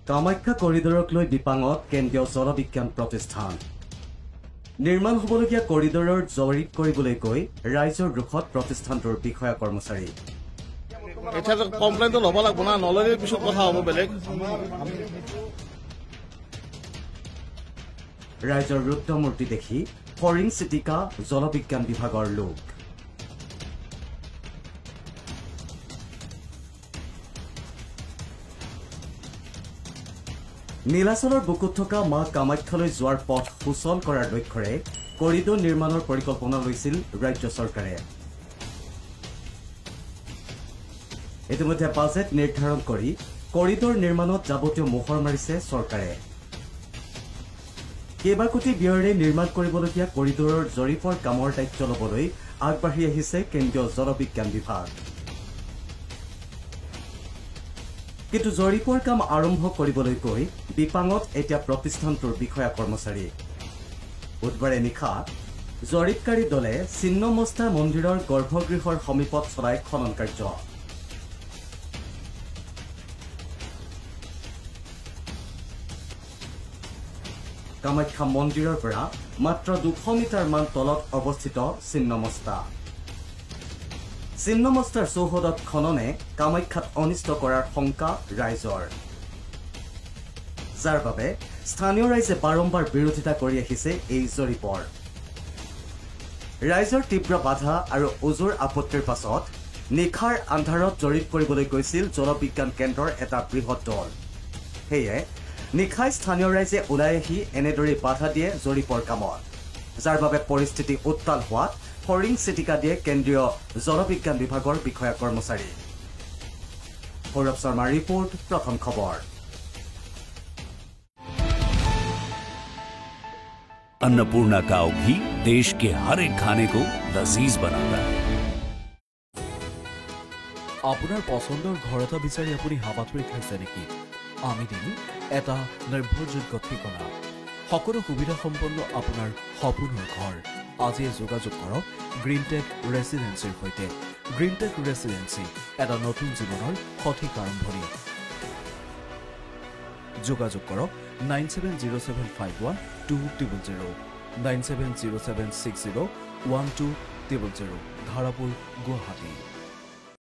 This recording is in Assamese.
কামাখ্যা কৰিডৰক লৈ বিপাঙত কেন্দ্ৰীয় জলবিজ্ঞান প্ৰতিষ্ঠান নিৰ্মাণ হ'বলগীয়া কৰিডৰৰ জৰীপ কৰিবলৈ গৈ ৰাইজৰ ৰোষত প্ৰতিষ্ঠানটোৰ বিষয়া কৰ্মচাৰী এটা কমপ্লেইনটো ল'ব লাগিব না নললে পিছত কথা হ'ব বেলেগ ৰাইজৰ ৰুদ্ৰমূৰ্তি দেখি ফৰিং চিটিকা জলবিজ্ঞান বিভাগৰ লোক নীলাচলৰ বুকুত থকা মা কামাখ্যালৈ যোৱাৰ পথ সুচল কৰাৰ লক্ষ্যৰে কৰিডৰ নিৰ্মাণৰ পৰিকল্পনা লৈছিল ৰাজ্য চৰকাৰে ইতিমধ্যে বাজেট নিৰ্ধাৰণ কৰি কৰিডৰ নিৰ্মাণত যাৱতীয় মোহৰ মাৰিছে চৰকাৰে কেইবা কোটি ব্যয়েৰে নিৰ্মাণ কৰিবলগীয়া কৰিডৰৰ জৰীপৰ কামৰ দায়িত্ব ল'বলৈ আগবাঢ়ি আহিছে কেন্দ্ৰীয় জলবিজ্ঞান বিভাগ কিন্তু জৰীপৰ কাম আৰম্ভ কৰিবলৈ গৈ বিপাঙত এতিয়া প্ৰতিষ্ঠানটোৰ বিষয়া কৰ্মচাৰী বুধবাৰে নিশা জৰীপকাৰী দলে ছিন্নমস্তা মন্দিৰৰ গৰ্ভগৃহৰ সমীপত চলাই খনন কাৰ্য কামাখ্যা মন্দিৰৰ পৰা মাত্ৰ 200 মিটাৰ মান তলত অৱস্থিত ছিন্নমস্তাৰ চৌহদত খননে কামাখ্যাত অনিষ্ট কৰাৰ শংকা ৰাইজৰ যাৰ বাবে স্থানীয় ৰাইজে বাৰম্বাৰ বিৰোধিতা কৰি আহিছে এই জৰীপৰ ৰাইজৰ তীব্ৰ বাধা আৰু উজুৰ আপত্তিৰ পাছত নিখাৰ আন্ধাৰত জৰীপ কৰিবলৈ গৈছিল জলবিজ্ঞান কেন্দ্ৰৰ এটা বৃহৎ দল সেয়ে নিখাই স্থানীয় ৰাইজে ওলাই আহি এনেদৰে বাধা দিয়ে জৰীপৰ কামত যাৰ বাবে পৰিস্থিতি উত্তাল হোৱাত ফৰিং চিটিকা দিয়ে কেন্দ্ৰীয় জলবিজ্ঞান বিভাগৰ বিষয়া কৰ্মচাৰী সৌৰভ শৰ্মাৰ ৰিপোৰ্ট প্ৰথম খবৰ अन्नपूर्णा काव घी देश के हर एक खाने को लजीज बनाता है আপোনাৰ পছন্দৰ ঘৰ এটা বিচাৰি আপুনি হাবাথুৰি খাইছে নেকি আমি দিম এটা নিৰ্ভৰযোগ্য ঠিকনা সকলো সুবিধা সম্পন্ন আপোনাৰ সপোনৰ ঘৰ আজি যোগাযোগ কৰক গ্ৰীণটেক ৰেচিডেন্সিৰ সৈতে গ্ৰীণটেক ৰেচিডেন্সি এটা নতুন জীৱনৰ সঠিক আৰম্ভণি যোগাযোগ কৰক 9707512000 9707601200 ধাৰাপুৰ গুৱাহাটী